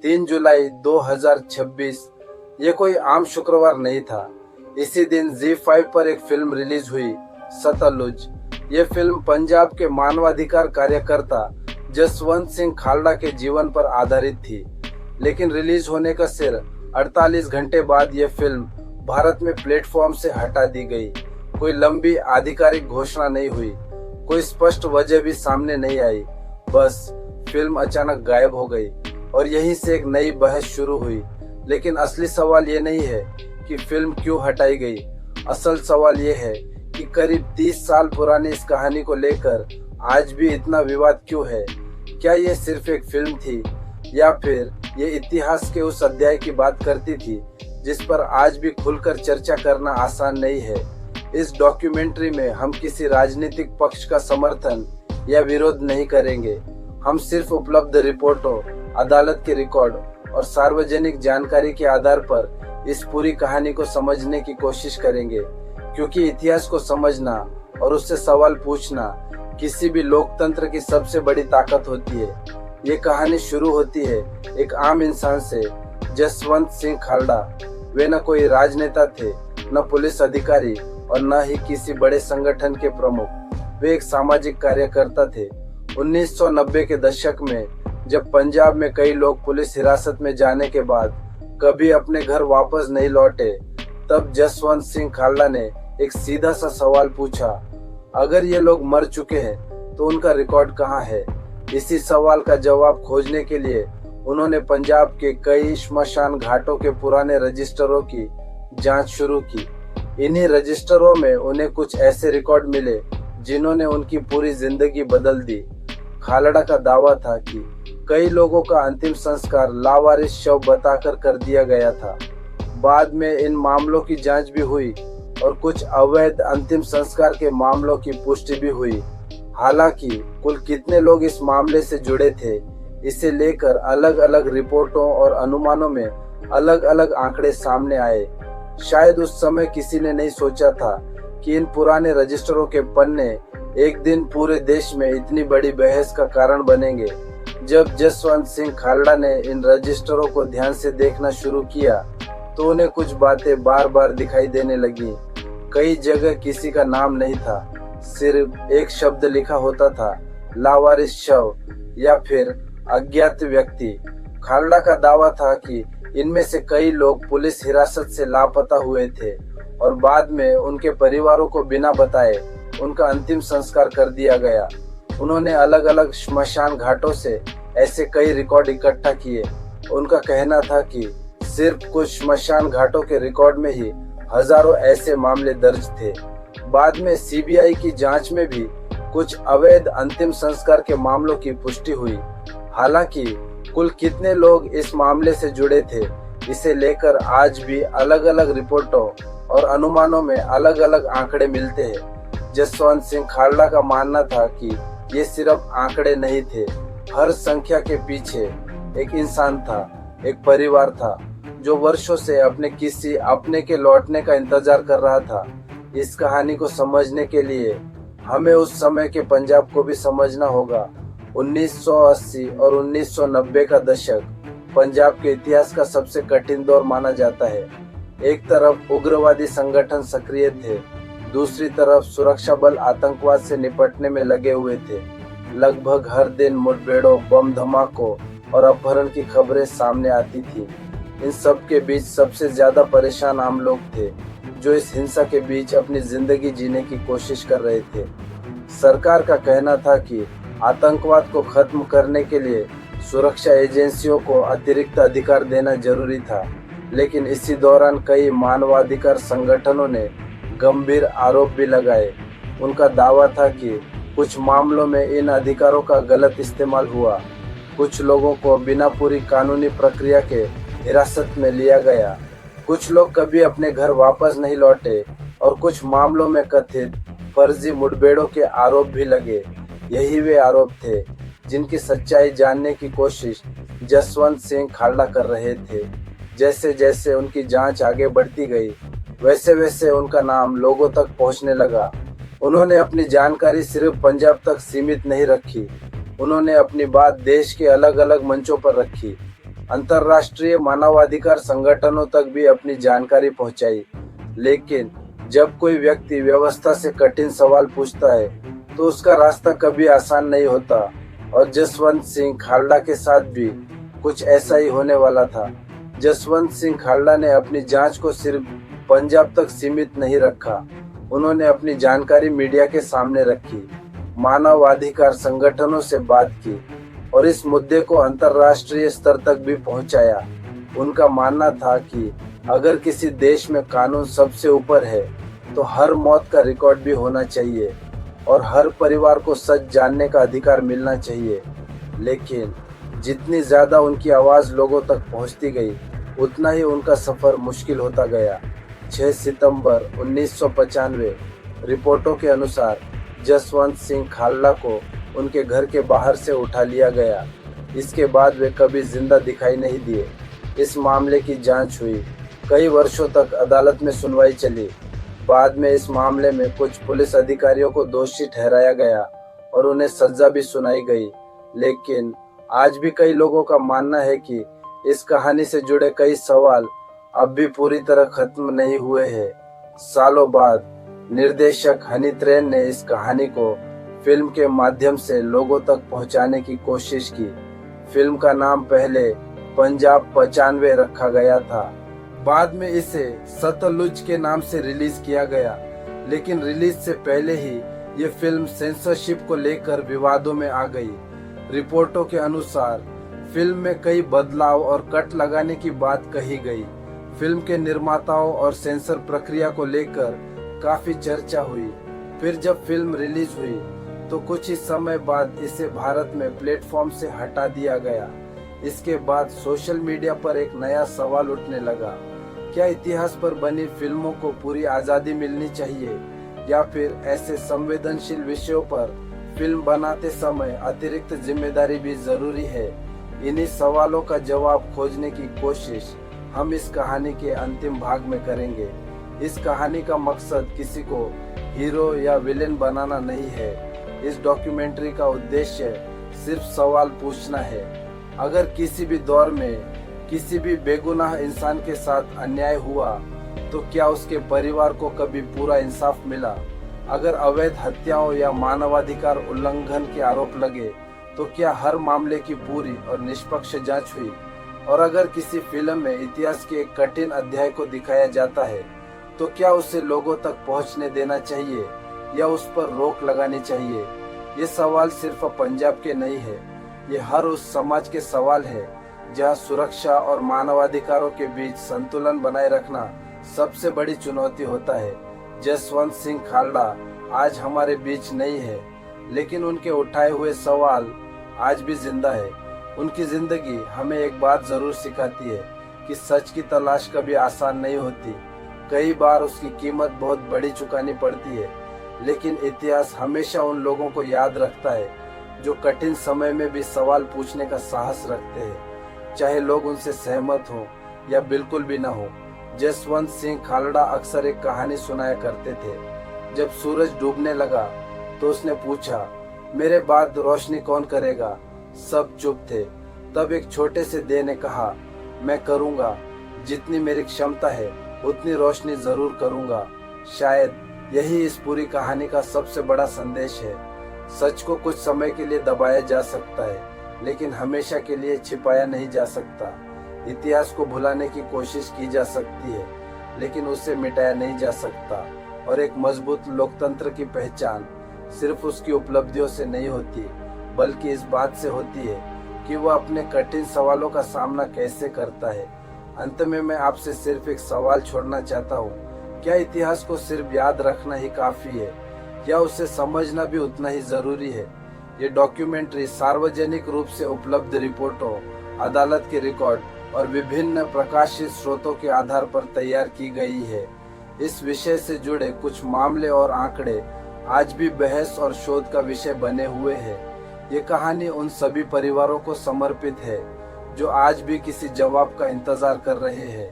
3 जुलाई 2026 ये कोई आम शुक्रवार नहीं था। इसी दिन ZEE5 पर एक फिल्म रिलीज हुई, सतलुज। ये फिल्म पंजाब के मानवाधिकार कार्यकर्ता जसवंत सिंह खालड़ा के जीवन पर आधारित थी, लेकिन रिलीज होने का सिर्फ 48 घंटे बाद यह फिल्म भारत में प्लेटफॉर्म से हटा दी गई। कोई लंबी आधिकारिक घोषणा नहीं हुई, कोई स्पष्ट वजह भी सामने नहीं आई, बस फिल्म अचानक गायब हो गई और यहीं से एक नई बहस शुरू हुई। लेकिन असली सवाल ये नहीं है कि फिल्म क्यों हटाई गई। असल सवाल ये है कि करीब 30 साल पुरानी इस कहानी को लेकर आज भी इतना विवाद क्यों है। क्या ये सिर्फ एक फिल्म थी या फिर ये इतिहास के उस अध्याय की बात करती थी जिस पर आज भी खुलकर चर्चा करना आसान नहीं है। इस डॉक्यूमेंट्री में हम किसी राजनीतिक पक्ष का समर्थन या विरोध नहीं करेंगे। हम सिर्फ उपलब्ध रिपोर्टों, अदालत के रिकॉर्ड और सार्वजनिक जानकारी के आधार पर इस पूरी कहानी को समझने की कोशिश करेंगे, क्योंकि इतिहास को समझना और उससे सवाल पूछना किसी भी लोकतंत्र की सबसे बड़ी ताकत होती है। ये कहानी शुरू होती है एक आम इंसान से, जसवंत सिंह खालड़ा। वे न कोई राजनेता थे, न पुलिस अधिकारी और न ही किसी बड़े संगठन के प्रमुख। वे एक सामाजिक कार्यकर्ता थे। 1990 के दशक में जब पंजाब में कई लोग पुलिस हिरासत में जाने के बाद कभी अपने घर वापस नहीं लौटे, तब जसवंत सिंह खालड़ा ने एक सीधा सा सवाल पूछा, अगर ये लोग मर चुके हैं तो उनका रिकॉर्ड कहाँ है। इसी सवाल का जवाब खोजने के लिए उन्होंने पंजाब के कई श्मशान घाटों के पुराने रजिस्टरों की जांच शुरू की। इन्हीं रजिस्टरों में उन्हें कुछ ऐसे रिकॉर्ड मिले जिन्होंने उनकी पूरी जिंदगी बदल दी। खालड़ा का दावा था कि कई लोगों का अंतिम संस्कार लावारिस शव बताकर कर दिया गया था। बाद में इन मामलों की जांच भी हुई और कुछ अवैध अंतिम संस्कार के मामलों की पुष्टि भी हुई। हालांकि कुल कितने लोग इस मामले से जुड़े थे, इसे लेकर अलग अलग रिपोर्टों और अनुमानों में अलग अलग आंकड़े सामने आए। शायद उस समय किसी ने नहीं सोचा था कि इन पुराने रजिस्टरों के पन्ने एक दिन पूरे देश में इतनी बड़ी बहस का कारण बनेंगे। जब जसवंत सिंह खालड़ा ने इन रजिस्टरों को ध्यान से देखना शुरू किया तो उन्हें कुछ बातें बार बार दिखाई देने लगी। कई जगह किसी का नाम नहीं था, सिर्फ एक शब्द लिखा होता था, लावारिस शव या फिर अज्ञात व्यक्ति। खालड़ा का दावा था कि इनमें से कई लोग पुलिस हिरासत से लापता हुए थे और बाद में उनके परिवारों को बिना बताए उनका अंतिम संस्कार कर दिया गया। उन्होंने अलग अलग श्मशान घाटों से ऐसे कई रिकॉर्ड इकट्ठा किए। उनका कहना था कि सिर्फ कुछ श्मशान घाटों के रिकॉर्ड में ही हजारों ऐसे मामले दर्ज थे। बाद में सीबीआई की जांच में भी कुछ अवैध अंतिम संस्कार के मामलों की पुष्टि हुई। हालांकि कुल कितने लोग इस मामले से जुड़े थे, इसे लेकर आज भी अलग अलग रिपोर्टों और अनुमानों में अलग अलग आंकड़े मिलते हैं। जसवंत सिंह खालड़ा का मानना था कि ये सिर्फ आंकड़े नहीं थे, हर संख्या के पीछे एक इंसान था, एक परिवार था जो वर्षों से किसी अपने के लौटने का इंतजार कर रहा था। इस कहानी को समझने के लिए हमें उस समय के पंजाब को भी समझना होगा। 1980 और 1990 का दशक पंजाब के इतिहास का सबसे कठिन दौर माना जाता है। एक तरफ उग्रवादी संगठन सक्रिय थे, दूसरी तरफ सुरक्षा बल आतंकवाद से निपटने में लगे हुए थे। लगभग हर दिन मुठभेड़ों, बम धमाकों और अपहरण की खबरें सामने आती थी। इन सब के बीच सबसे ज्यादा परेशान आम लोग थे, जो इस हिंसा के बीच अपनी जिंदगी जीने की कोशिश कर रहे थे। सरकार का कहना था कि आतंकवाद को खत्म करने के लिए सुरक्षा एजेंसियों को अतिरिक्त अधिकार देना जरूरी था, लेकिन इसी दौरान कई मानवाधिकार संगठनों ने गंभीर आरोप भी लगाए। उनका दावा था कि कुछ मामलों में इन अधिकारों का गलत इस्तेमाल हुआ। कुछ लोगों को बिना पूरी कानूनी प्रक्रिया के हिरासत में लिया गया, कुछ लोग कभी अपने घर वापस नहीं लौटे और कुछ मामलों में कथित फर्जी मुठभेड़ों के आरोप भी लगे। यही वे आरोप थे जिनकी सच्चाई जानने की कोशिश जसवंत सिंह खालड़ा कर रहे थे। जैसे जैसे उनकी जांच आगे बढ़ती गई, वैसे वैसे उनका नाम लोगों तक पहुंचने लगा। उन्होंने अपनी जानकारी सिर्फ पंजाब तक सीमित नहीं रखी, उन्होंने अपनी बात देश के अलग अलग मंचों पर रखी। अंतर्राष्ट्रीय मानवाधिकार संगठनों तक भी अपनी जानकारी पहुंचाई। लेकिन जब कोई व्यक्ति व्यवस्था से कठिन सवाल पूछता है तो उसका रास्ता कभी आसान नहीं होता, और जसवंत सिंह खालड़ा के साथ भी कुछ ऐसा ही होने वाला था। जसवंत सिंह खालड़ा ने अपनी जांच को सिर्फ पंजाब तक सीमित नहीं रखा, उन्होंने अपनी जानकारी मीडिया के सामने रखी, मानवाधिकार संगठनों से बात की और इस मुद्दे को अंतर्राष्ट्रीय स्तर तक भी पहुंचाया। उनका मानना था कि अगर किसी देश में कानून सबसे ऊपर है तो हर मौत का रिकॉर्ड भी होना चाहिए और हर परिवार को सच जानने का अधिकार मिलना चाहिए। लेकिन जितनी ज्यादा उनकी आवाज लोगों तक पहुंचती गई, उतना ही उनका सफर मुश्किल होता गया। 6 सितंबर 1995 रिपोर्टों के अनुसार जसवंत सिंह खालड़ा को उनके घर के बाहर से उठा लिया गया। इसके बाद वे कभी जिंदा दिखाई नहीं दिए। इस मामले की जांच हुई, कई वर्षों तक अदालत में सुनवाई चली। बाद में इस मामले में कुछ पुलिस अधिकारियों को दोषी ठहराया गया और उन्हें सजा भी सुनाई गई। लेकिन आज भी कई लोगों का मानना है कि इस कहानी से जुड़े कई सवाल अब भी पूरी तरह खत्म नहीं हुए हैं। सालों बाद निर्देशक हनी त्रेन ने इस कहानी को फिल्म के माध्यम से लोगों तक पहुंचाने की कोशिश की। फिल्म का नाम पहले पंजाब 95 रखा गया था, बाद में इसे सतलुज के नाम से रिलीज किया गया। लेकिन रिलीज से पहले ही ये फिल्म सेंसरशिप को लेकर विवादों में आ गई। रिपोर्टों के अनुसार फिल्म में कई बदलाव और कट लगाने की बात कही गई। फिल्म के निर्माताओं और सेंसर प्रक्रिया को लेकर काफी चर्चा हुई। फिर जब फिल्म रिलीज हुई तो कुछ ही समय बाद इसे भारत में प्लेटफॉर्म से हटा दिया गया। इसके बाद सोशल मीडिया पर एक नया सवाल उठने लगा, क्या इतिहास पर बनी फिल्मों को पूरी आजादी मिलनी चाहिए या फिर ऐसे संवेदनशील विषयों पर फिल्म बनाते समय अतिरिक्त जिम्मेदारी भी जरूरी है? इन्हीं सवालों का जवाब खोजने की कोशिश हम इस कहानी के अंतिम भाग में करेंगे। इस कहानी का मकसद किसी को हीरो या विलेन बनाना नहीं है। इस डॉक्यूमेंट्री का उद्देश्य सिर्फ सवाल पूछना है। अगर किसी भी दौर में किसी भी बेगुनाह इंसान के साथ अन्याय हुआ तो क्या उसके परिवार को कभी पूरा इंसाफ मिला? अगर अवैध हत्याओं या मानवाधिकार उल्लंघन के आरोप लगे तो क्या हर मामले की पूरी और निष्पक्ष जांच हुई? और अगर किसी फिल्म में इतिहास के एक कठिन अध्याय को दिखाया जाता है तो क्या उसे लोगों तक पहुंचने देना चाहिए या उस पर रोक लगानी चाहिए? ये सवाल सिर्फ पंजाब के नहीं है, ये हर उस समाज के सवाल है जहां सुरक्षा और मानवाधिकारों के बीच संतुलन बनाए रखना सबसे बड़ी चुनौती होता है। जसवंत सिंह खालड़ा आज हमारे बीच नहीं है, लेकिन उनके उठाए हुए सवाल आज भी जिंदा है। उनकी जिंदगी हमें एक बात जरूर सिखाती है कि सच की तलाश कभी आसान नहीं होती। कई बार उसकी कीमत बहुत बड़ी चुकानी पड़ती है, लेकिन इतिहास हमेशा उन लोगों को याद रखता है जो कठिन समय में भी सवाल पूछने का साहस रखते हैं, चाहे लोग उनसे सहमत हों या बिल्कुल भी न हो। जसवंत सिंह खालड़ा अक्सर एक कहानी सुनाया करते थे। जब सूरज डूबने लगा तो उसने पूछा, मेरे बाद रोशनी कौन करेगा? सब चुप थे। तब एक छोटे से देह ने कहा, मैं करूंगा, जितनी मेरी क्षमता है उतनी रोशनी जरूर करूंगा। शायद यही इस पूरी कहानी का सबसे बड़ा संदेश है। सच को कुछ समय के लिए दबाया जा सकता है, लेकिन हमेशा के लिए छिपाया नहीं जा सकता। इतिहास को भुलाने की कोशिश की जा सकती है, लेकिन उसे मिटाया नहीं जा सकता। और एक मजबूत लोकतंत्र की पहचान सिर्फ उसकी उपलब्धियों से नहीं होती, बल्कि इस बात से होती है कि वह अपने कठिन सवालों का सामना कैसे करता है। अंत में मैं आपसे सिर्फ एक सवाल छोड़ना चाहता हूँ, क्या इतिहास को सिर्फ याद रखना ही काफी है या उसे समझना भी उतना ही जरूरी है? ये डॉक्यूमेंट्री सार्वजनिक रूप से उपलब्ध रिपोर्टों, अदालत के रिकॉर्ड और विभिन्न प्रकाशित स्रोतों के आधार पर तैयार की गई है। इस विषय से जुड़े कुछ मामले और आंकड़े आज भी बहस और शोध का विषय बने हुए हैं। ये कहानी उन सभी परिवारों को समर्पित है जो आज भी किसी जवाब का इंतजार कर रहे हैं।